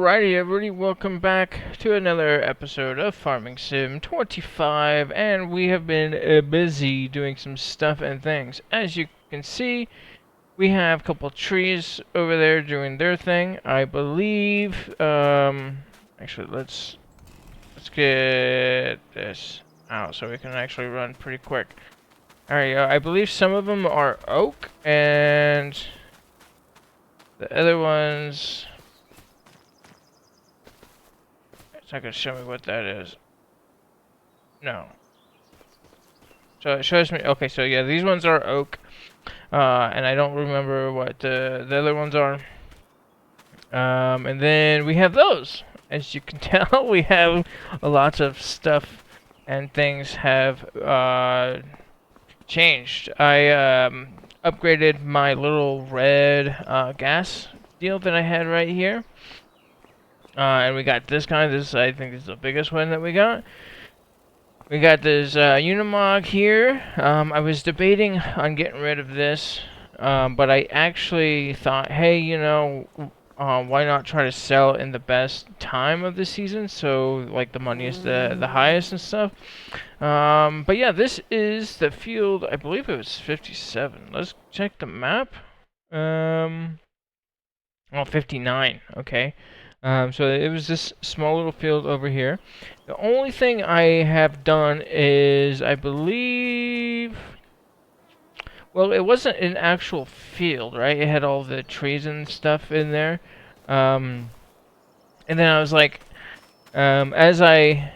Alrighty, everybody, welcome back to another episode of Farming Sim 25, and we have been busy doing some stuff and things. As you can see, we have a couple trees over there doing their thing. I believe, actually, let's get this out so we can actually run pretty quick. Alright, I believe some of them are oak, and the other ones... It's not gonna show me what that is. No. So it shows me. Okay, so yeah, these ones are oak, and I don't remember what the other ones are. And then we have those. As you can tell, we have lots of stuff and things have changed. I upgraded my little red gas deal that I had right here. And we got this guy. I think this is the biggest one that we got. We got this Unimog here. I was debating on getting rid of this, but I actually thought, hey, you know, why not try to sell in the best time of the season, so like the money is the highest and stuff. But yeah, this is the field. I believe it was 57. Let's check the map. Oh, 59. Okay. So it was this small little field over here. The only thing I have done is, I believe... Well, it wasn't an actual field, right? It had all the trees and stuff in there. And then I was like, as I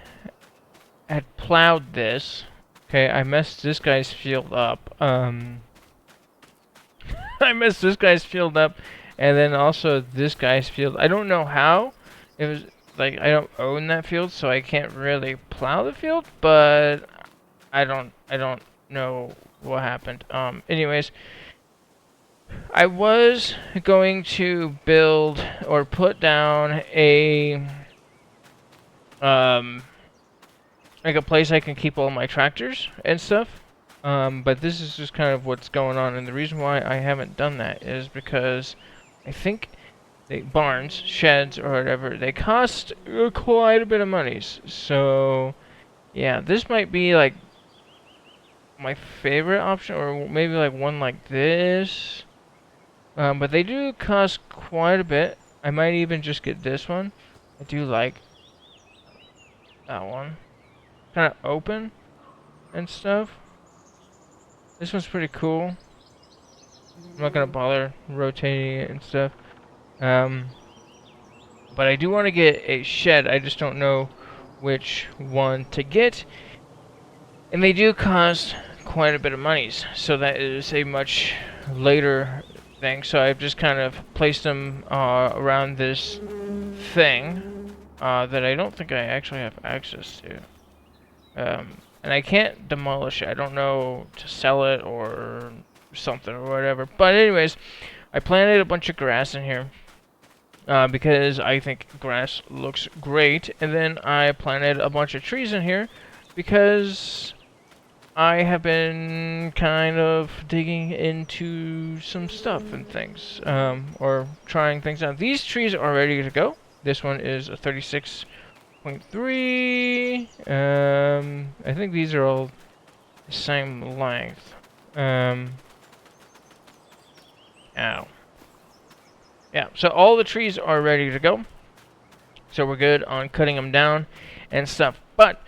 had plowed this... Okay, I messed this guy's field up. I messed this guy's field up. And then also this guy's field. I don't know how. It was like I don't own that field, so I can't really plow the field. But I don't know what happened. Anyways, I was going to build or put down a like a place I can keep all my tractors and stuff. But this is just kind of what's going on, and the reason why I haven't done that is because I think the barns, sheds, or whatever, they cost quite a bit of money. So, yeah, this might be like my favorite option, or maybe like one like this. But they do cost quite a bit. I might even just get this one. I do like that one. Kind of open and stuff. This one's pretty cool. I'm not gonna bother rotating it and stuff. But I do want to get a shed. I just don't know which one to get. And they do cost quite a bit of money. So that is a much later thing. So I've just kind of placed them around this thing that I don't think I actually have access to. And I can't demolish it. I don't know to sell it or something or whatever. But anyways, I planted a bunch of grass in here because I think grass looks great. And then I planted a bunch of trees in here because I have been kind of digging into some stuff and things, or trying things out. These trees are ready to go. This one is a 36.3. I think these are all the same length. Ow. Yeah, so all the trees are ready to go. So we're good on cutting them down and stuff. But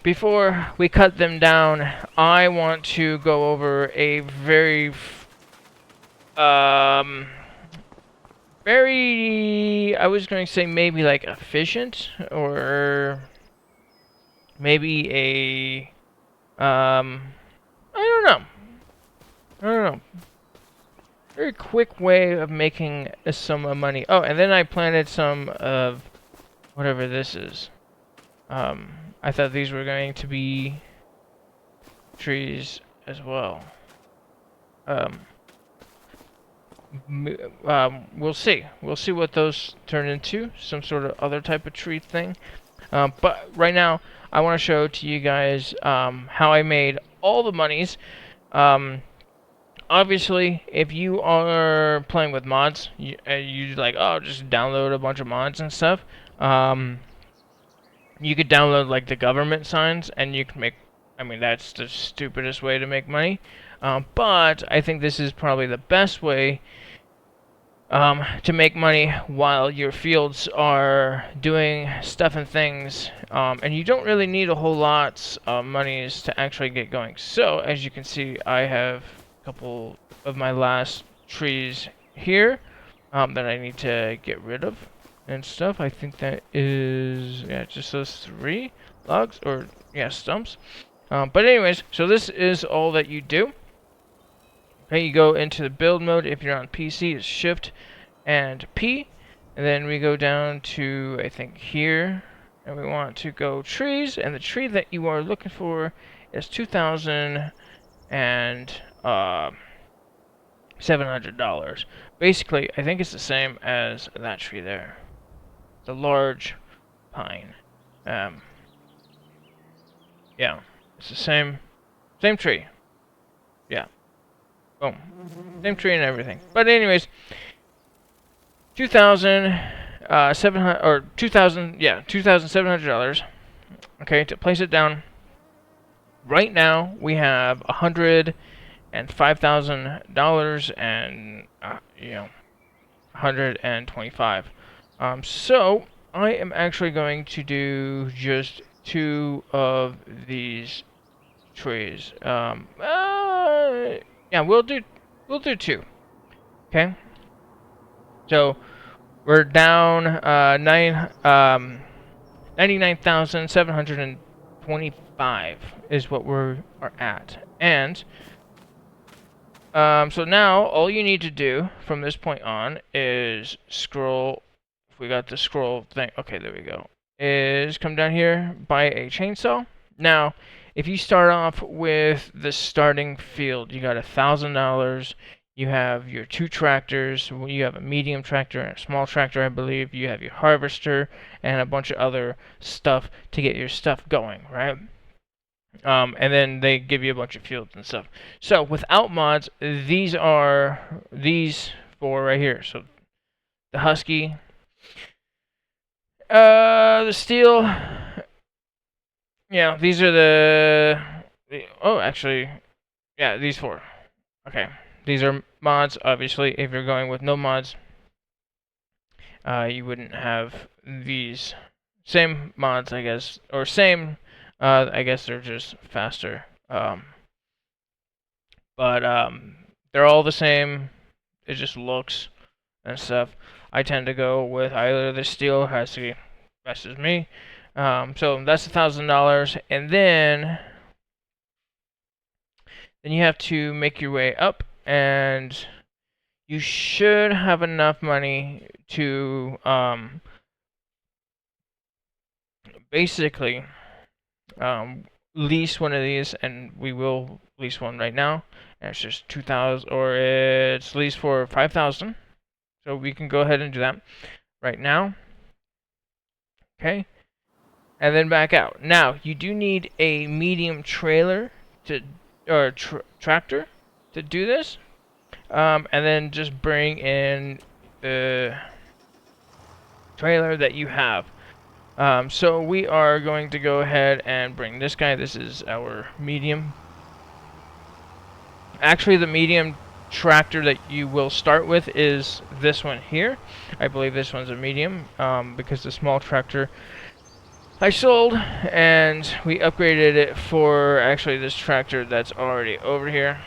before we cut them down, I want to go over a very, I was going to say maybe like efficient, or maybe a, I don't know. Very quick way of making some money. Oh, and then I planted some of whatever this is. I thought these were going to be trees as well. We'll see. We'll see what those turn into. Some sort of other type of tree thing. But right now, I want to show to you guys how I made all the monies. obviously, if you are playing with mods, you like, oh, just download a bunch of mods and stuff. You could download like the government signs, and you can make. I mean, that's the stupidest way to make money. But I think this is probably the best way to make money while your fields are doing stuff and things, and you don't really need a whole lot of monies to actually get going. So as you can see, I have a couple of my last trees here that I need to get rid of and stuff. I think that is, yeah, just those 3 logs, or yeah, stumps. But anyways, so this is all that you do. Okay, you go into the build mode. If you're on PC, it's Shift and P, and then we go down to, I think, here, and we want to go trees, and the tree that you are looking for is $2,700. Basically, I think it's the same as that tree there, the large pine. Yeah, it's the same tree. Yeah. Boom. Same tree and everything. But anyways, 2,700 or 2,000, yeah, $2,700. Okay, to place it down. Right now we have $105,000 and you know, 125. So I am actually going to do just 2 of these trees. Yeah, we'll do 2. Okay. So we're down 99,725 is what we are at, and so now all you need to do from this point on is scroll. If we got the scroll thing, okay, there we go. Is come down here, buy a chainsaw. Now, if you start off with the starting field, you got $1,000. You have your 2 tractors. You have a medium tractor and a small tractor, I believe. You have your harvester and a bunch of other stuff to get your stuff going, right? And then they give you a bunch of fields and stuff. So without mods, these are these 4 right here. So the Husky, the Steel. Yeah, these are the oh, actually, yeah, these 4. Okay, these are mods. Obviously, if you're going with no mods, you wouldn't have these same mods, I guess, or same. I guess they're just faster. But they're all the same. It just looks and stuff. I tend to go with either the Steel Husky, best as me. So that's $1,000, and then you have to make your way up, and you should have enough money to basically lease one of these, and we will lease one right now. And it's just 2,000, or it's leased for 5,000. So we can go ahead and do that right now. Okay. And then back out. Now, you do need a medium trailer to, or tractor to do this. And then just bring in the trailer that you have. So we are going to go ahead and bring this guy. This is our medium. Actually, the medium tractor that you will start with is this one here. I believe this one's a medium, because the small tractor I sold, and we upgraded it for actually this tractor that's already over here.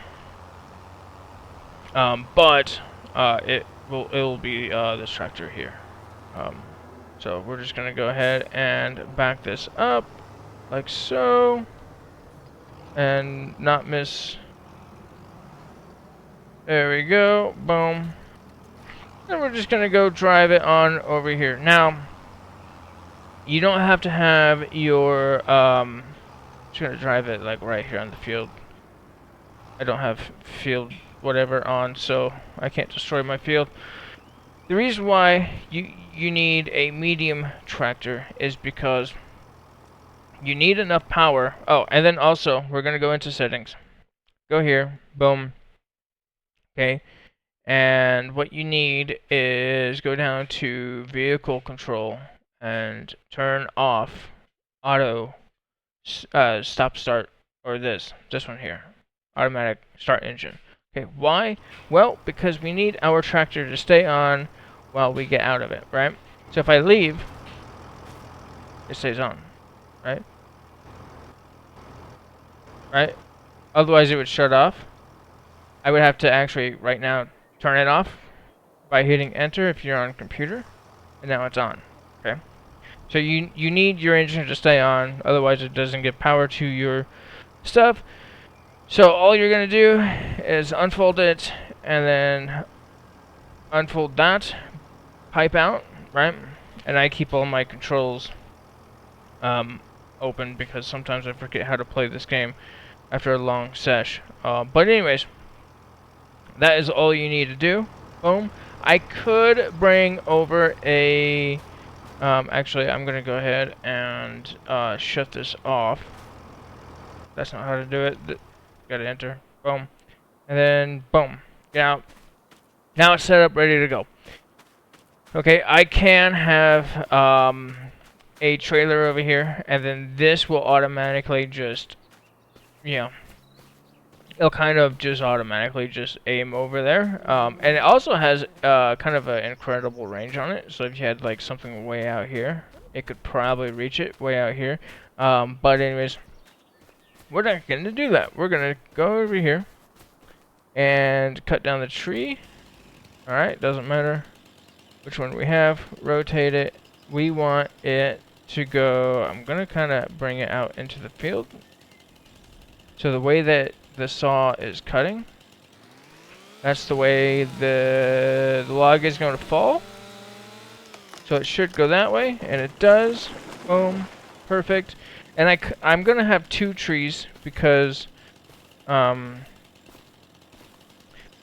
But it'll be this tractor here. So we're just gonna go ahead and back this up like so, and not miss. There we go, boom. And we're just gonna go drive it on over here. Now, you don't have to have your, just gonna drive it like right here on the field. I don't have field whatever on, so I can't destroy my field. The reason why you need a medium tractor is because you need enough power. Oh, and then also, we're gonna go into settings. Go here, boom. Okay, and what you need is go down to vehicle control and turn off auto stop start, or this one here, automatic start engine. Okay, why? Well, because we need our tractor to stay on while we get out of it, right? So if I leave, it stays on, right? Right? Otherwise it would shut off. I would have to actually right now turn it off by hitting enter if you're on a computer, and now it's on. Okay? So you need your engine to stay on, otherwise it doesn't get power to your stuff. So all you're gonna do is unfold it and then unfold that, pipe out, right? And I keep all my controls open because sometimes I forget how to play this game after a long sesh. But anyways, that is all you need to do. Boom. I could bring over a... actually, I'm going to go ahead and shut this off. That's not how to do it. Got to enter. Boom. And then, boom. Get out. Now it's set up, ready to go. Okay, I can have a trailer over here, and then this will automatically just, you know, it'll kind of just automatically just aim over there. And it also has kind of an incredible range on it. So if you had like something way out here, it could probably reach it way out here. But anyways, we're not going to do that. We're going to go over here and cut down the tree. Alright, doesn't matter which one we have. Rotate it. We want it to go... I'm going to kind of bring it out into the field. So the way that the saw is cutting, that's the way the log is going to fall. So it should go that way, and it does. Boom. Perfect. And I'm going to have 2 trees because I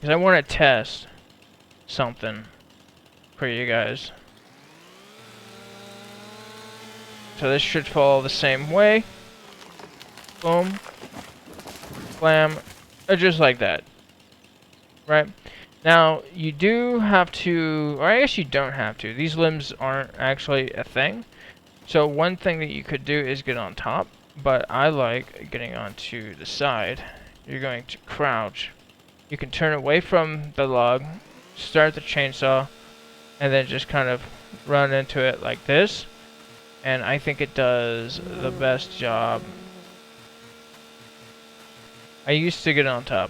want to test something for you guys. So this should fall the same way. Boom. Blam. Just like that. Right? Now, you do have to, or I guess you don't have to. These limbs aren't actually a thing. So one thing that you could do is get on top, but I like getting onto the side. You're going to crouch. You can turn away from the log, start the chainsaw, and then just kind of run into it like this. And I think it does the best job. I used to get on top.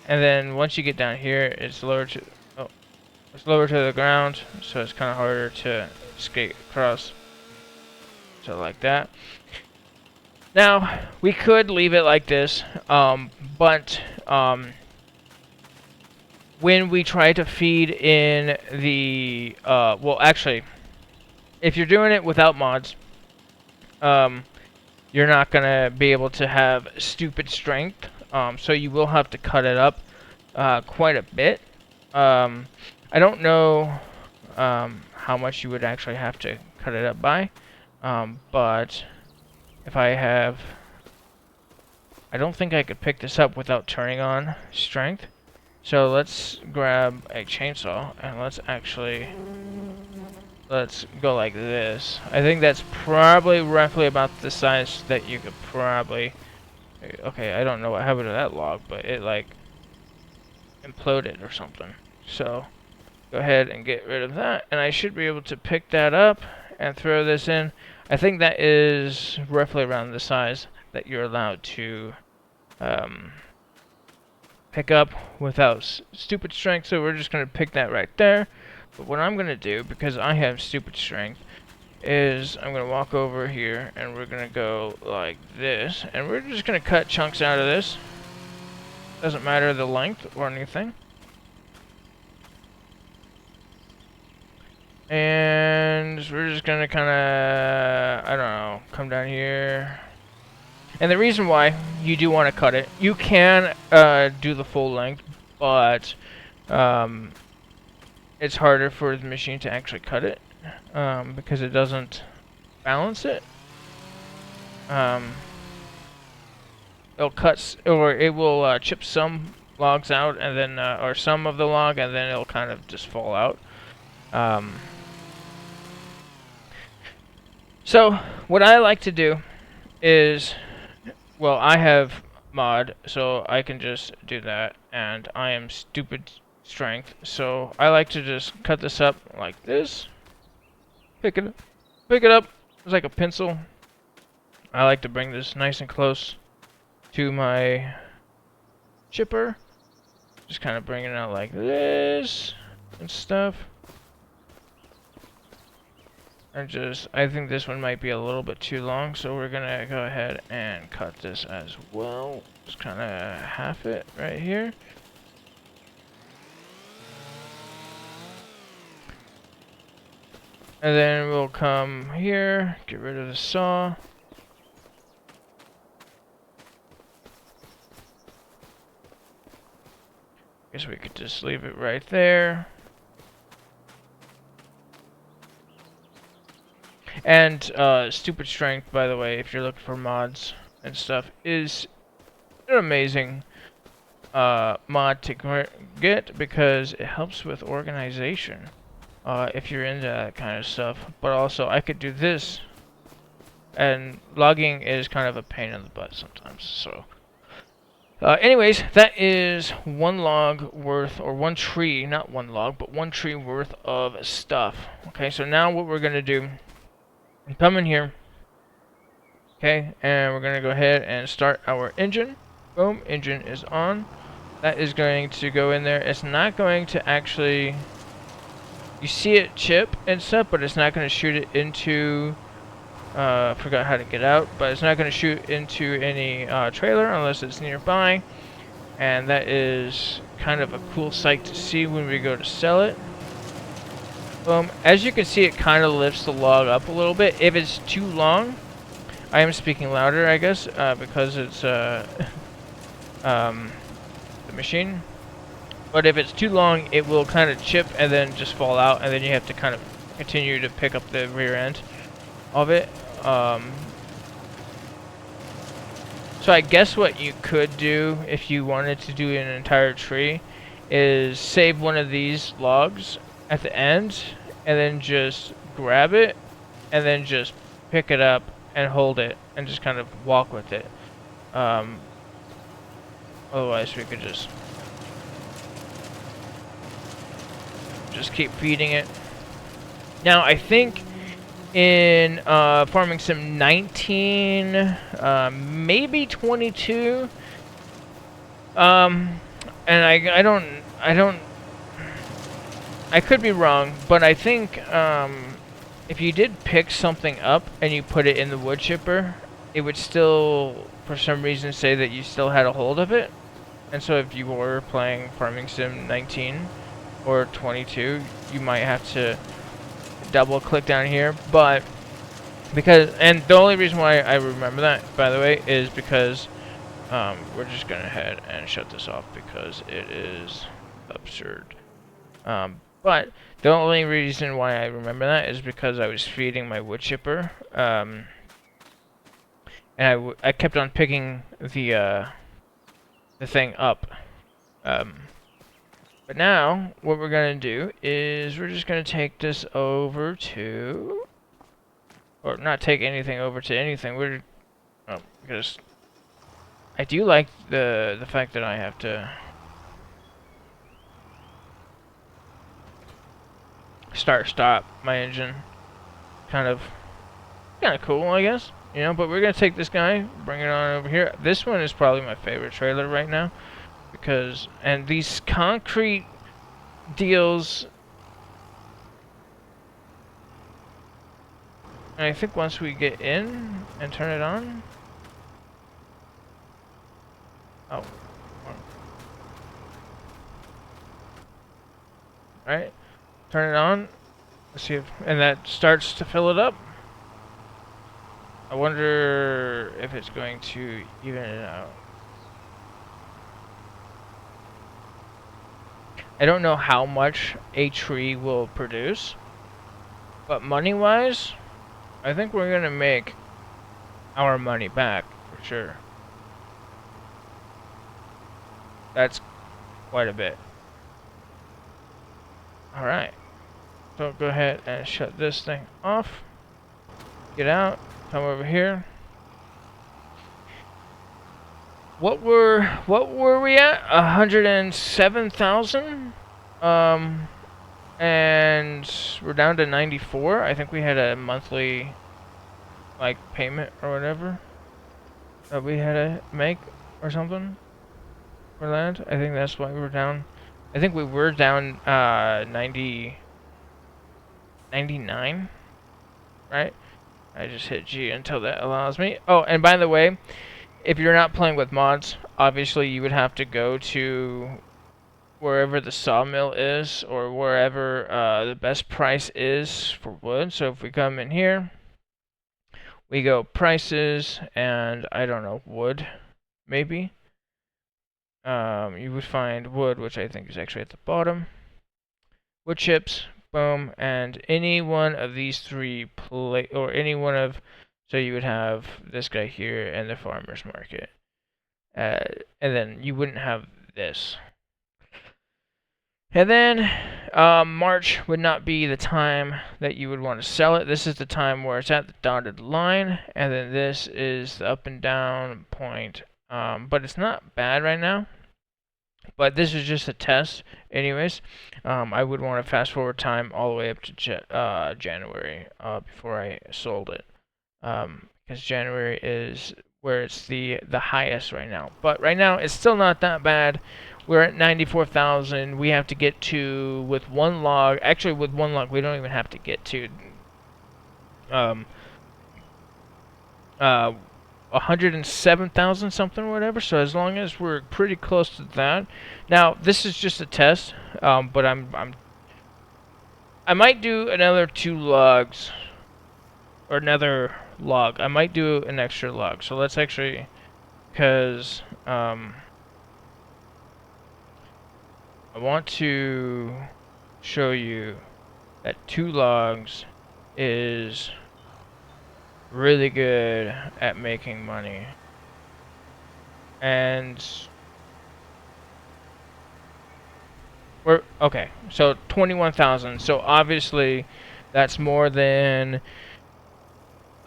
And then once you get down here, it's lower to the ground, so it's kind of harder to skate across. So like that. Now we could leave it like this, but when we try to feed in the well, actually, if you're doing it without mods, you're not gonna be able to have stupid strength. So you will have to cut it up quite a bit. I don't know how much you would actually have to cut it up by, but if I have... I don't think I could pick this up without turning on strength. So let's grab a chainsaw and let's go like this. I think that's probably roughly about the size that you could probably... Okay, I don't know what happened to that log, but it like imploded or something. So go ahead and get rid of that, and I should be able to pick that up and throw this in. I think that is roughly around the size that you're allowed to pick up without stupid strength, so we're just going to pick that right there. But what I'm going to do, because I have stupid strength, is I'm going to walk over here and we're going to go like this, and we're just going to cut chunks out of this. Doesn't matter the length or anything. And we're just going to kind of, I don't know, come down here. And the reason why you do want to cut it, you can do the full length, but it's harder for the machine to actually cut it because it doesn't balance it. it'll or it will chip some logs out, and then or some of the log, and then it'll kind of just fall out. So what I like to do is, well, I have mod, so I can just do that, and I am stupid strength, so I like to just cut this up like this, pick it up, it's like a pencil. I like to bring this nice and close to my chipper, just kind of bring it out like this and stuff. And I think this one might be a little bit too long, so we're gonna go ahead and cut this as well. Just kind of half it right here. And then we'll come here, get rid of the saw. Guess we could just leave it right there. And Stupid Strength, by the way, if you're looking for mods and stuff, is an amazing mod to get because it helps with organization. If you're into that kind of stuff. But also, I could do this, and logging is kind of a pain in the butt sometimes. So, anyways, that is one log worth, or one tree, not one log, but one tree worth of stuff. Okay, so now what we're gonna do, come in here, okay, and we're gonna go ahead and start our engine. Boom, engine is on. That is going to go in there. It's not going to actually, you see it chip and stuff, but it's not going to shoot it into, forgot how to get out, but it's not going to shoot into any trailer unless it's nearby. And that is kind of a cool sight to see when we go to sell it. As you can see, it kind of lifts the log up a little bit. If it's too long, I am speaking louder, I guess, because it's the machine. But if it's too long, it will kind of chip and then just fall out, and then you have to kind of continue to pick up the rear end of it. So I guess what you could do if you wanted to do an entire tree is save one of these logs at the end and then just grab it and then just pick it up and hold it and just kind of walk with it. Otherwise we could just keep feeding it. Now I think in Farming Sim 19, maybe 22, and I could be wrong, but I think if you did pick something up and you put it in the wood chipper, it would still, for some reason, say that you still had a hold of it. And so if you were playing Farming Sim 19 or 22, you might have to double click down here. But and the only reason why I remember that, by the way, is because we're just gonna head and shut this off because it is absurd. But the only reason why I remember that is because I was feeding my wood chipper, and I kept on picking the thing up. But now, what we're going to do is we're just going to take this over to, or not take anything over to anything. Because I do like the fact that I have to stop my engine. Kind of cool, I guess. You know, but we're going to take this guy, bring it on over here. This one is probably my favorite trailer right now. And these concrete deals, and I think once we get in and turn it on, alright, turn it on, let's see and that starts to fill it up. I wonder if it's going to even it out. I don't know how much a tree will produce, but money-wise, I think we're gonna make our money back for sure. That's quite a bit. Alright. So go ahead and shut this thing off. Get out. Come over here. What were we at? 107,000? And we're down to 94. I think we had a monthly like payment or whatever that we had to make or something for land. I think that's why we were down. I think we were down 99, right? I just hit G until that allows me. Oh, and by the way, if you're not playing with mods, obviously you would have to go to wherever the sawmill is or wherever the best price is for wood. So if we come in here, we go prices and I don't know, wood, maybe. You would find wood, which I think is actually at the bottom. Wood chips, boom, and any one of these three or any one of, so you would have this guy here and the farmer's market. And then you wouldn't have this. And then March would not be the time that you would want to sell it. This is the time where it's at the dotted line, and then this is the up and down point. But it's not bad right now. But this is just a test, anyways. I would want to fast forward time all the way up to January before I sold it, because January is where it's the highest right now. But right now it's still not that bad. We're at 94,000. We have to get to with one log. Actually, with one log, we don't even have to get to 107,000 something or whatever. So as long as we're pretty close to that. Now this is just a test, but I might do another 2 logs or another log. I might do an extra log. So let's actually, because I want to show you that 2 logs is really good at making money. And we're okay, so 21,000. So obviously that's more than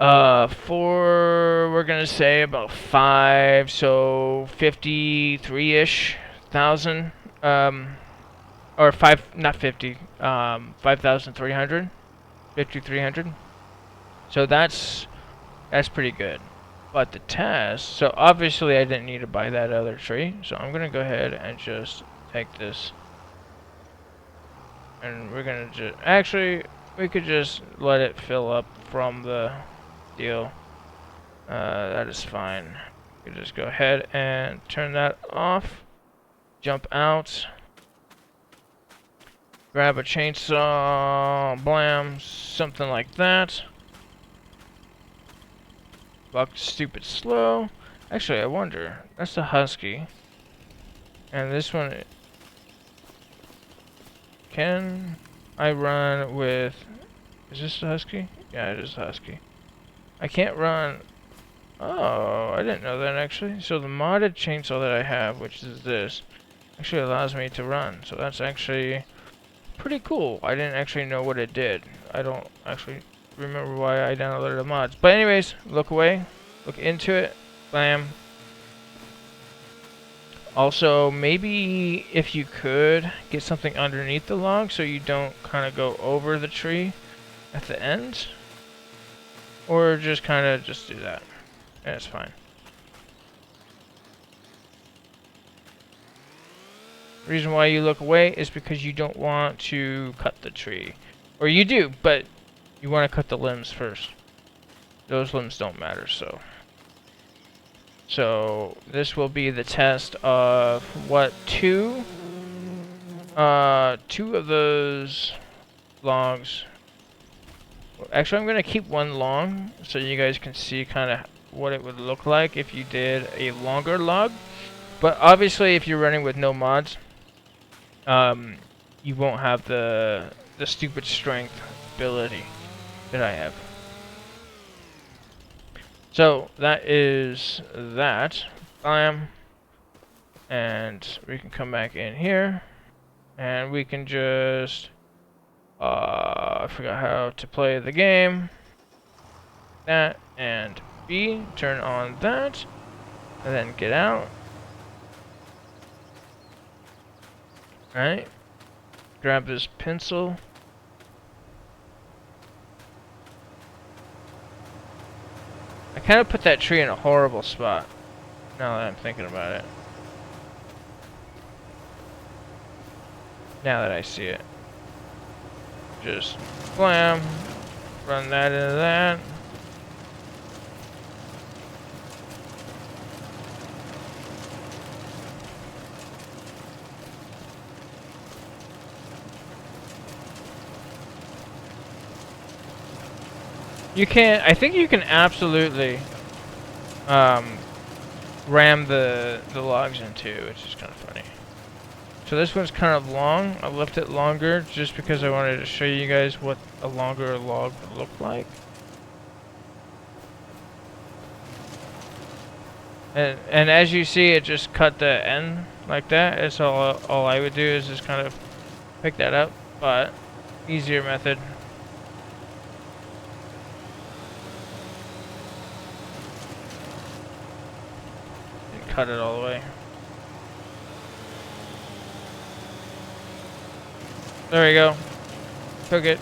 we're gonna say about 5, so 53-ish thousand. Or 5, not 50, 5,300, 5,300. So that's pretty good. But the test, so obviously I didn't need to buy that other tree, so I'm gonna go ahead and just take this, and we're gonna just, actually, we could just let it fill up from the deal. That is fine. We could just go ahead and turn that off, jump out, grab a chainsaw, blam, something like that. Buck stupid slow. Actually, I wonder. That's the Husky. And this one... Can I run with... Is this the Husky? Yeah, it is the Husky. I can't run... Oh, I didn't know that actually. So the modded chainsaw that I have, which is this, actually allows me to run. So that's actually pretty cool. I didn't actually know what it did. I don't actually remember why I downloaded the mods. But anyways, look away. Look into it. Bam. Also, maybe if you could get something underneath the log so you don't kind of go over the tree at the end. Or just kind of just do that. And it's fine. The reason why you look away is because you don't want to cut the tree. Or you do, but you want to cut the limbs first. Those limbs don't matter, so... So this will be the test of what, 2 of those logs. Actually, I'm gonna keep 1 long so you guys can see kind of what it would look like if you did a longer log. But obviously, if you're running with no mods, you won't have the stupid strength ability that I have. So that is that. And we can come back in here, and we can just, I forgot how to play the game. That, and B, turn on that, and then get out. Alright, grab this pencil. I kind of put that tree in a horrible spot, now that I'm thinking about it. Now that I see it. Just blam, run that into that. You can, I think you can absolutely ram the logs into, which is kind of funny. So this one's kind of long. I left it longer just because I wanted to show you guys what a longer log would look like. And as you see, it just cut the end like that. It's all I would do is just kind of pick that up, but easier method. And cut it all the way. There we go. Took it.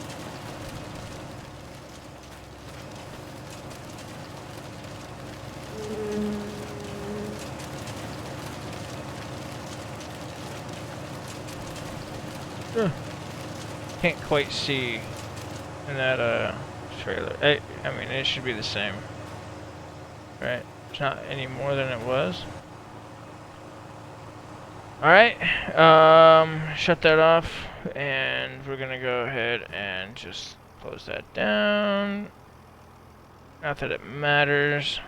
Can't quite see in that trailer. I mean, it should be the same, right? It's not any more than it was. Alright, shut that off, and we're gonna go ahead and just close that down. Not that it matters.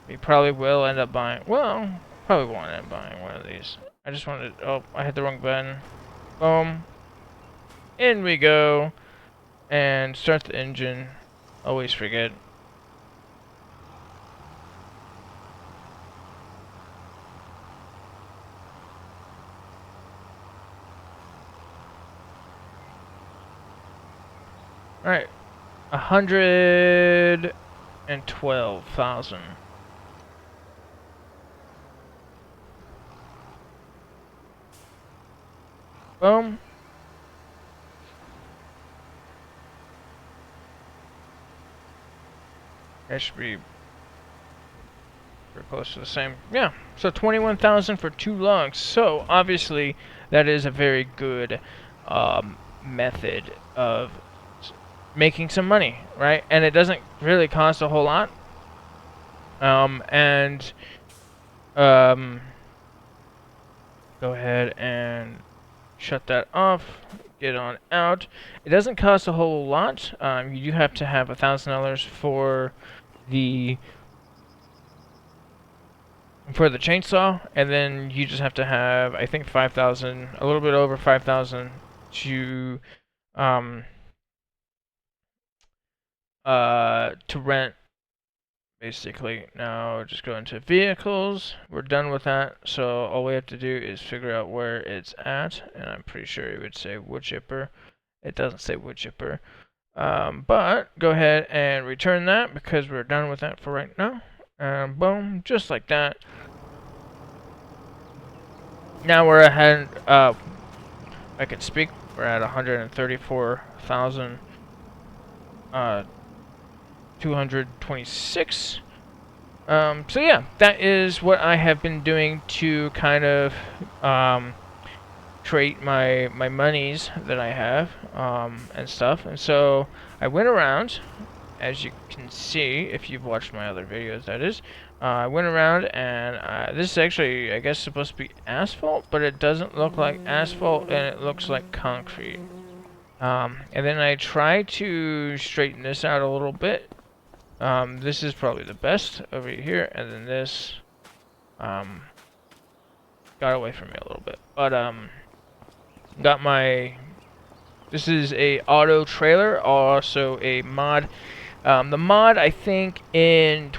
We probably will end up buying, well, probably won't end up buying one of these. I just wanted, oh, I hit the wrong button. Boom. In we go. And start the engine. Always forget. Alright. 112,000. Boom. That should be pretty close to the same. Yeah, so 21,000 for 2 logs. So obviously that is a very good method of making some money, right? And it doesn't really cost a whole lot. Go ahead and shut that off. Get on out. It doesn't cost a whole lot. You do have to have $1,000 for the chainsaw, and then you just have to have, I think, 5,000, a little bit over 5,000 to rent, basically. Now just go into vehicles. We're done with that, so all we have to do is figure out where it's at, and I'm pretty sure it would say wood chipper. It doesn't say wood chipper. But go ahead and return that because we're done with that for right now. Boom, just like that. Now we're ahead. I can speak. We're at 134,000. 226. So yeah, that is what I have been doing to kind of create my monies that I have and stuff. And so I went around, as you can see if you've watched my other videos, that is. I went around and this is actually, I guess, supposed to be asphalt, but it doesn't look like asphalt and it looks like concrete. And then I tried to straighten this out a little bit. This is probably the best over here, and then this got away from me a little bit. But got my, this is a auto trailer, also a mod. The mod, I think in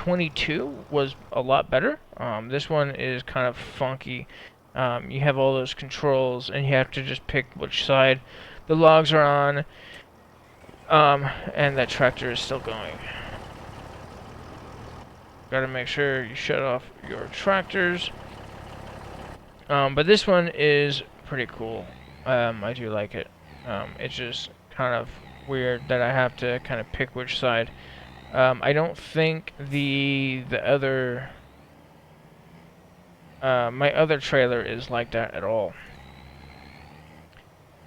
22 was a lot better. This one is kind of funky. You have all those controls, and you have to just pick which side the logs are on, and that tractor is still going. Gotta make sure you shut off your tractors. But this one is pretty cool. I do like it. It's just kind of weird that I have to kind of pick which side. I don't think the other my other trailer is like that at all.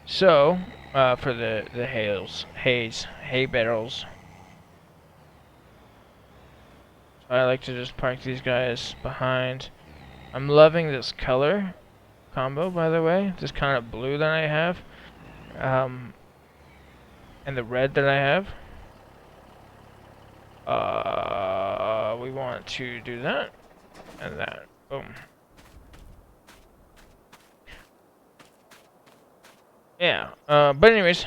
So for the hay barrels, I like to just park these guys behind. I'm loving this color combo, by the way. This kind of blue that I have, and the red that I have. We want to do that and that. Boom. Yeah. But anyways,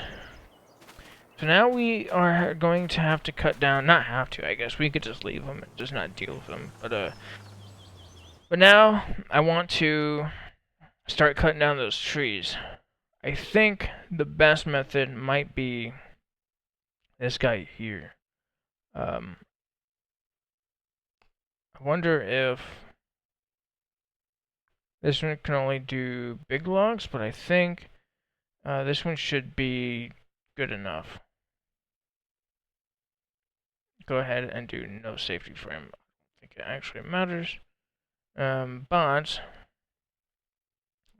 so now we are going to have to cut down. Not have to, I guess. We could just leave them and just not deal with them. But now I want to start cutting down those trees. I think the best method might be this guy here. I wonder if this one can only do big logs, but I think this one should be good enough. Go ahead and do no safety frame. I think it actually matters. But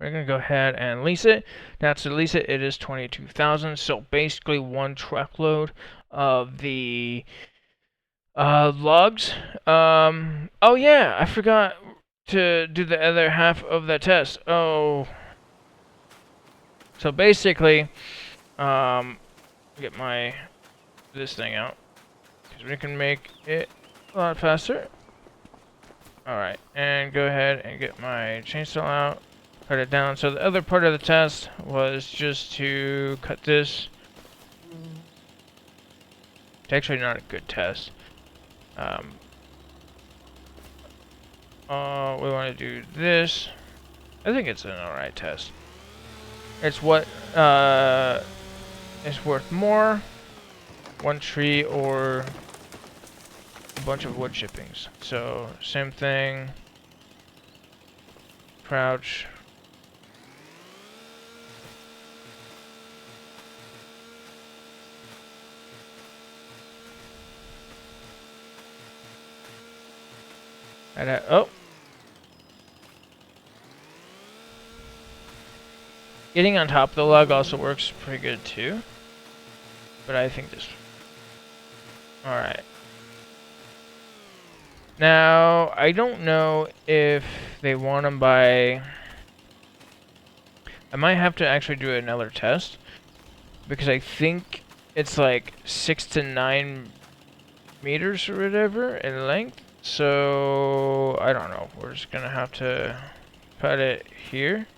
we're going to go ahead and lease it. Now to lease it, it is 22,000. So basically one truckload of the logs. Oh yeah, I forgot to do the other half of that test. Oh. So basically, get this thing out, because we can make it a lot faster. Alright, and go ahead and get my chainsaw out, cut it down. So the other part of the test was just to cut this. It's actually not a good test. We want to do this. I think it's an alright test. It's what is worth more, one tree or a bunch of wood chippings. So same thing, crouch. And oh. Getting on top of the log also works pretty good too. But I think this... Alright. Now, I don't know if they want them by... I might have to actually do another test. Because I think it's like 6 to 9 meters or whatever in length. So, I don't know. We're just gonna have to put it here.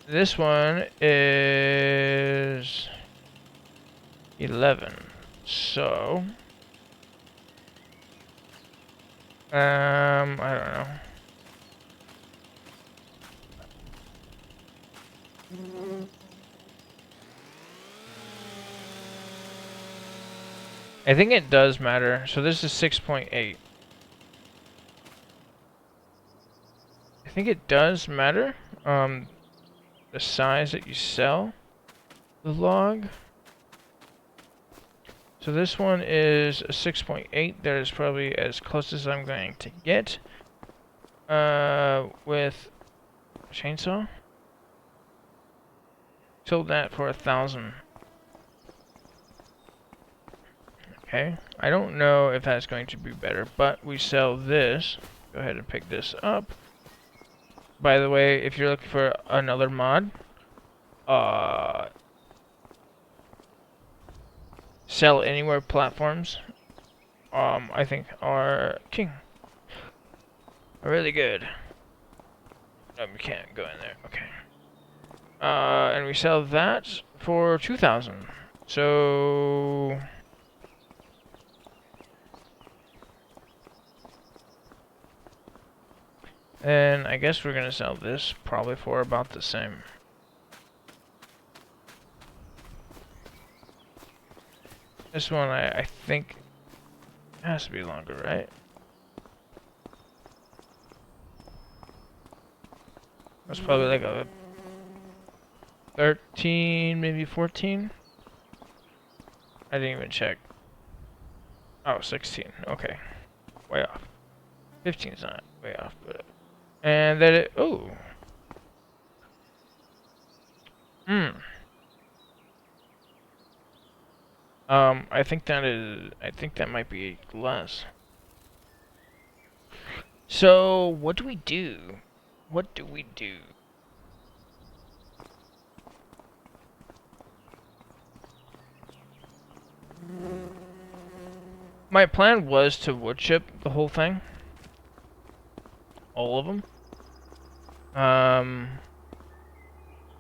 This one is 11, so I don't know. I think it does matter. So this is 6.8. I think it does matter. The size that you sell the log. So this one is a 6.8. That is probably as close as I'm going to get with a chainsaw. Sold that for 1,000. Okay, I don't know if that's going to be better, but we sell this. Go ahead and pick this up. By the way, if you're looking for another mod, Sell Anywhere platforms, I think are king. Are really good. We can't go in there. Okay. And we sell that for 2,000. So... And I guess we're gonna sell this probably for about the same. This one I think has to be longer, right? That's probably like a 13, maybe 14. I didn't even check. Oh, 16. Okay. Way off. 15 is not way off, but... And then it... Oh. I think that is... I think that might be less. So, what do we do? What do we do? My plan was to wood chip the whole thing. All of them.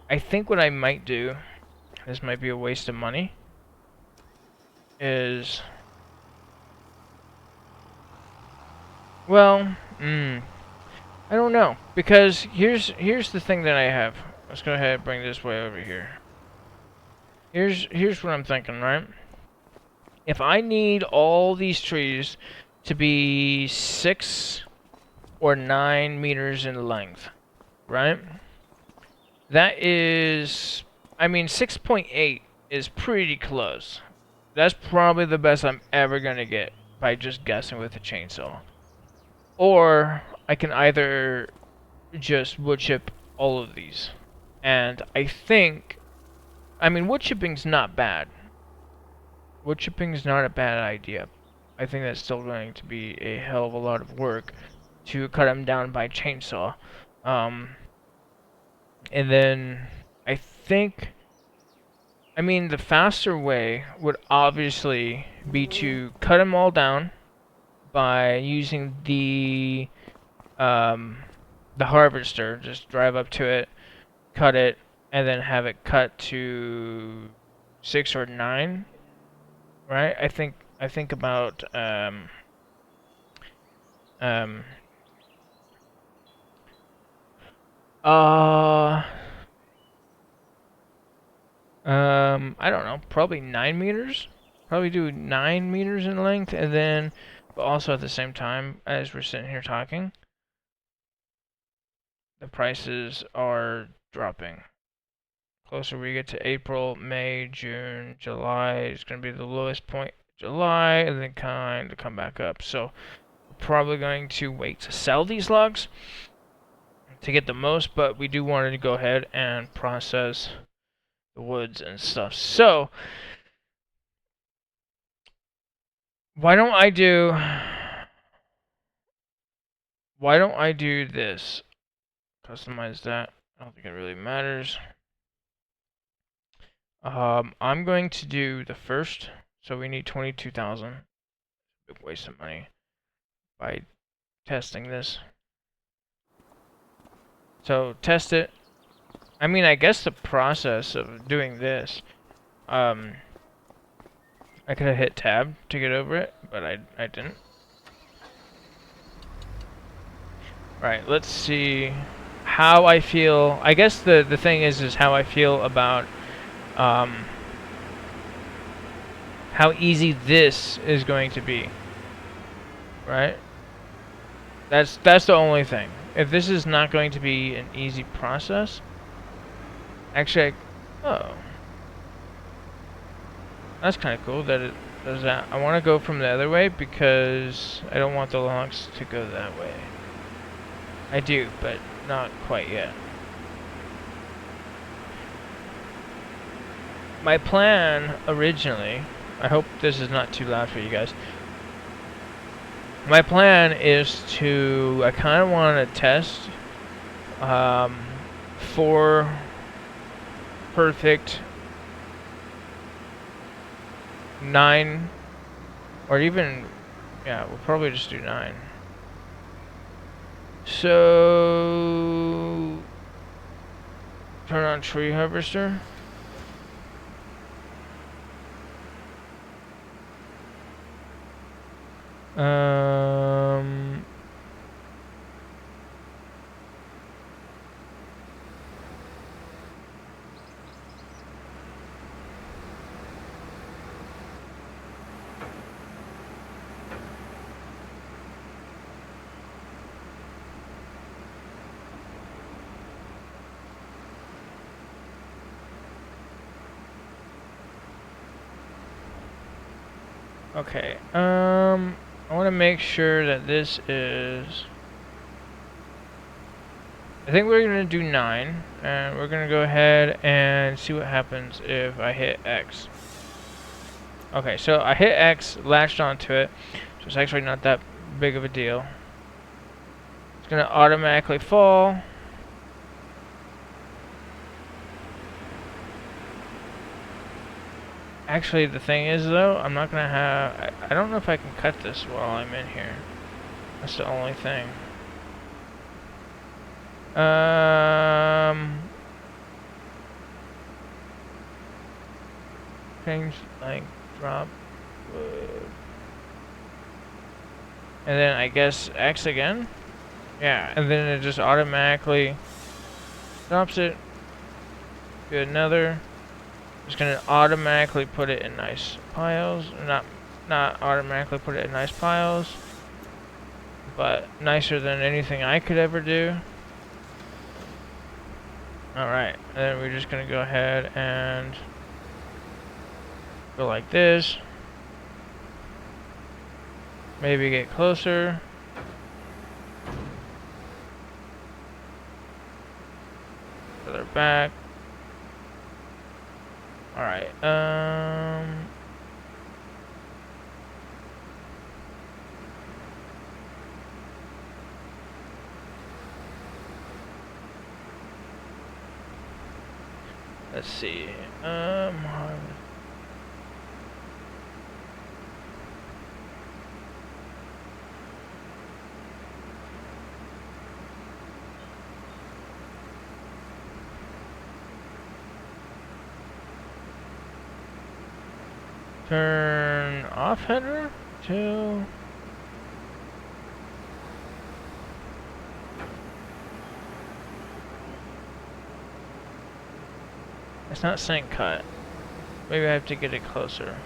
I think what I might do, this might be a waste of money, is... Well, I don't know, because here's the thing that I have. Let's go ahead and bring this way over here. Here's what I'm thinking, right? If I need all these trees to be 6 or 9 meters in length, right? That is, I mean, 6.8 is pretty close. That's probably the best I'm ever gonna get by just guessing with a chainsaw. Or I can either just wood chip all of these. And I think, I mean, wood chipping's not bad. Wood chipping is not a bad idea. I think that's still going to be a hell of a lot of work to cut them down by chainsaw. And then I think, I mean, the faster way would obviously be to cut them all down by using the harvester. Just drive up to it, cut it, and then have it cut to 6 or 9. Right? I think about I don't know, probably 9 meters. Probably do 9 meters in length, and then, but also at the same time as we're sitting here talking, the prices are dropping. Closer we get to April, May, June, July, it's going to be the lowest point July, and then kind of come back up. So, we're probably going to wait to sell these logs to get the most, but we do want to go ahead and process the woods and stuff. So, why don't I do this? Customize that. I don't think it really matters. I'm going to do the first, so we need 22,000. Big waste of money by testing this. So test it. I mean, I guess the process of doing this, I could have hit tab to get over it, but I didn't. Right, let's see how I feel. I guess the thing is how I feel about how easy this is going to be. Right? That's the only thing. If this is not going to be an easy process, actually, oh, that's kind of cool that it does that. I want to go from the other way because I don't want the logs to go that way. I do, but not quite yet. My plan originally, I hope this is not too loud for you guys. My plan is to, I kind of want to test 4 perfect 9, or even, yeah, we'll probably just do 9. So Turn on tree harvester. Um, okay. I want to make sure that this is. I think we're gonna do 9, and we're gonna go ahead and see what happens if I hit X. Okay, so I hit X, latched onto it, so it's actually not that big of a deal. It's gonna automatically fall. Actually, the thing is though, I'm not gonna have. I don't know if I can cut this while I'm in here. That's the only thing. Things like drop wood. And then I guess X again? Yeah, and then it just automatically drops it to another. It's gonna automatically put it in nice piles. Not automatically put it in nice piles, but nicer than anything I could ever do. Alright, and then we're just gonna go ahead and go like this. Maybe get closer. Further back. Alright, let's see. Turn off header to. It's not saying cut. Maybe I have to get it closer.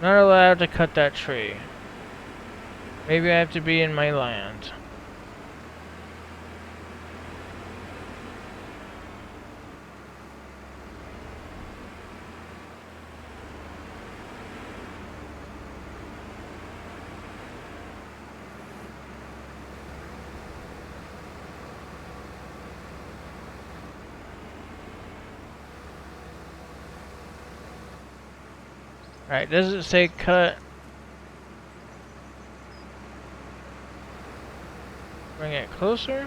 Not allowed to cut that tree. Maybe I have to be in my land. Alright, does it say cut? Bring it closer?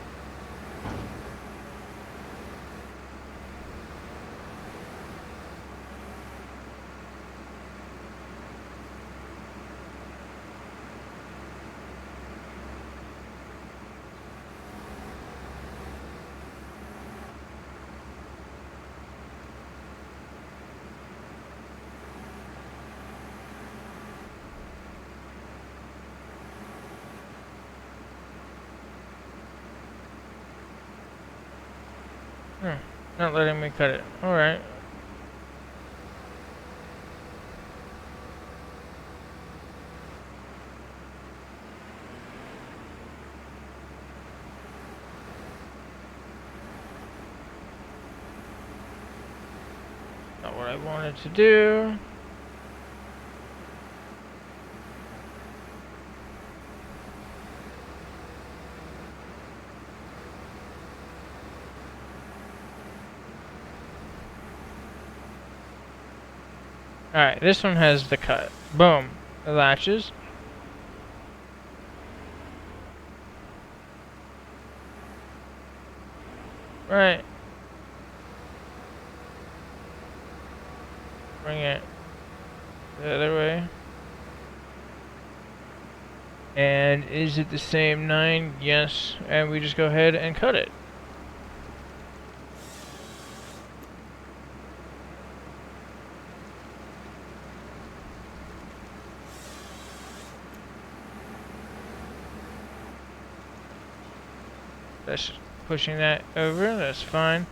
Not letting me cut it. Alright. Not what I wanted to do. Alright, this one has the cut. Boom. It latches. Right. bring it the other way. And is it the same 9? Yes. And we just go ahead and cut it. That's pushing that over. That's fine.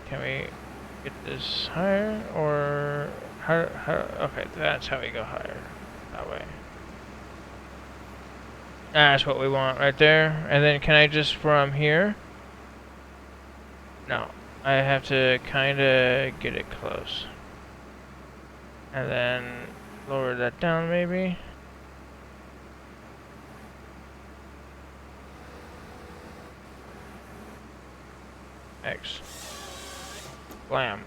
Can we get this higher? Or how? Okay, that's how we go higher. That way. That's what we want right there. And then can I just from here? No. I have to kind of get it close. And then lower that down maybe. X. Blam.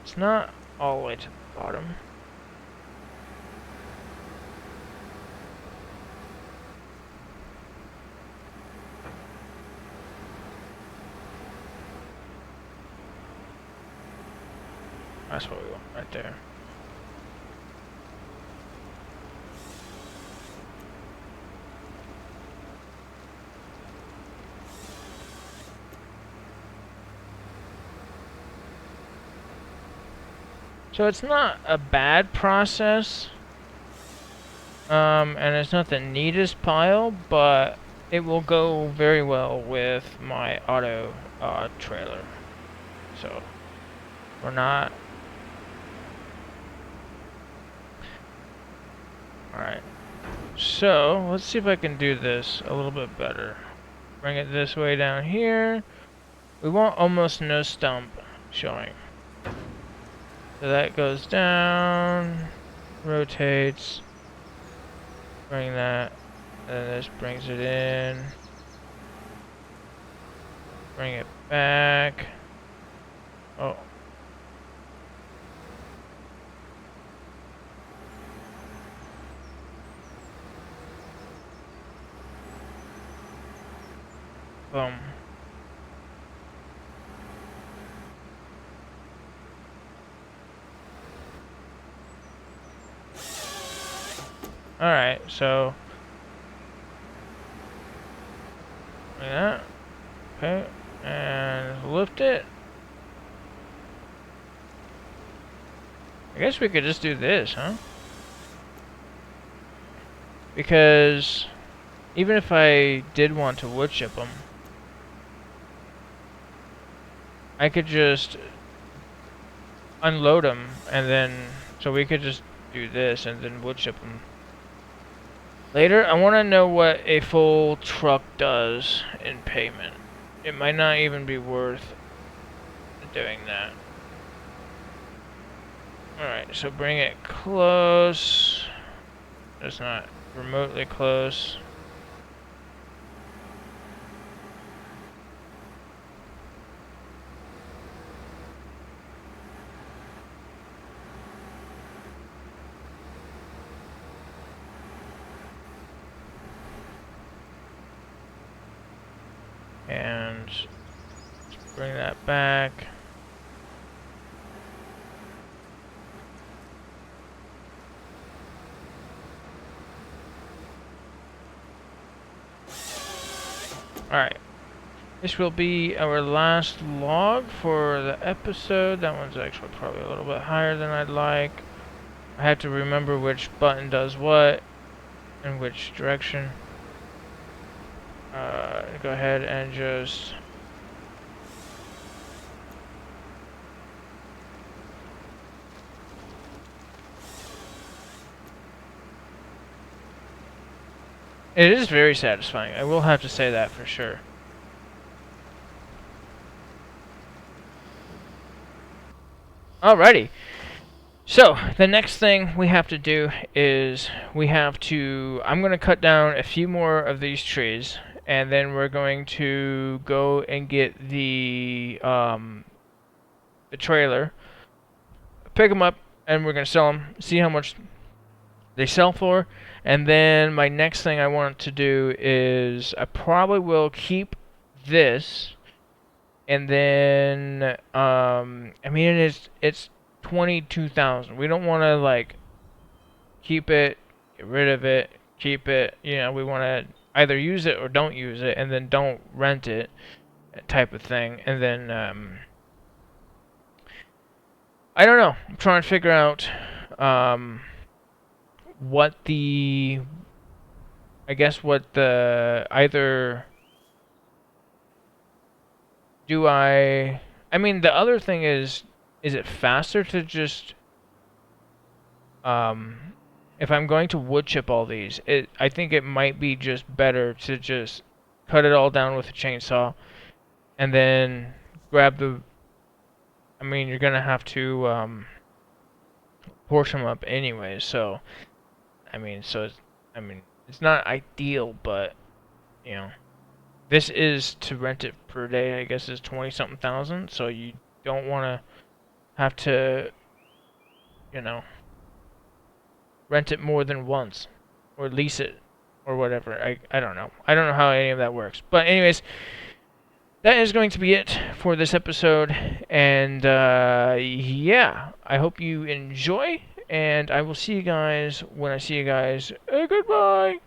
It's not all the way to the bottom. That's what we want right there. So it's not a bad process, and it's not the neatest pile, but it will go very well with my auto trailer. So we're not. Alright. So let's see if I can do this a little bit better. Bring it this way down here. We want almost no stump showing. So that goes down, rotates, bring that, and then this brings it in, bring it back. Oh. Boom. Alright, so like that. Okay, and lift it. I guess we could just do this, huh? Because even if I did want to wood chip them, I could just unload them and then, so we could just do this and then wood chip them later. I want to know what a full truck does in payment. It might not even be worth doing that. Alright, so bring it close. It's not remotely close. And bring that back. Alright. This will be our last log for the episode. That one's actually probably a little bit higher than I'd like. I have to remember which button does what in which direction. Go ahead and just it is very satisfying. I will have to say that for sure. Alrighty. So, the next thing we have to do is I'm going to cut down a few more of these trees, and then we're going to go and get the trailer, pick them up, and we're going to sell them, see how much they sell for, and then my next thing I want to do is I probably will keep this, and then, I mean, it's 22,000. We don't want to like keep it, get rid of it, keep it. You know, we want to either use it or don't use it, and then don't rent it, type of thing. And then I don't know. I'm trying to figure out what the, I guess what the, either do I mean the other thing is it faster to just if I'm going to wood chip all these, I think it might be just better to just cut it all down with a chainsaw and then grab the, I mean you're gonna have to portion them up anyway, so I mean it's not ideal, but you know, this is to rent it per day, I guess is 20 something thousand, so you don't want to have to, you know, rent it more than once or lease it or whatever. I don't know. I don't know how any of that works. But anyways, that is going to be it for this episode. And yeah, I hope you enjoy. And I will see you guys when I see you guys. Goodbye.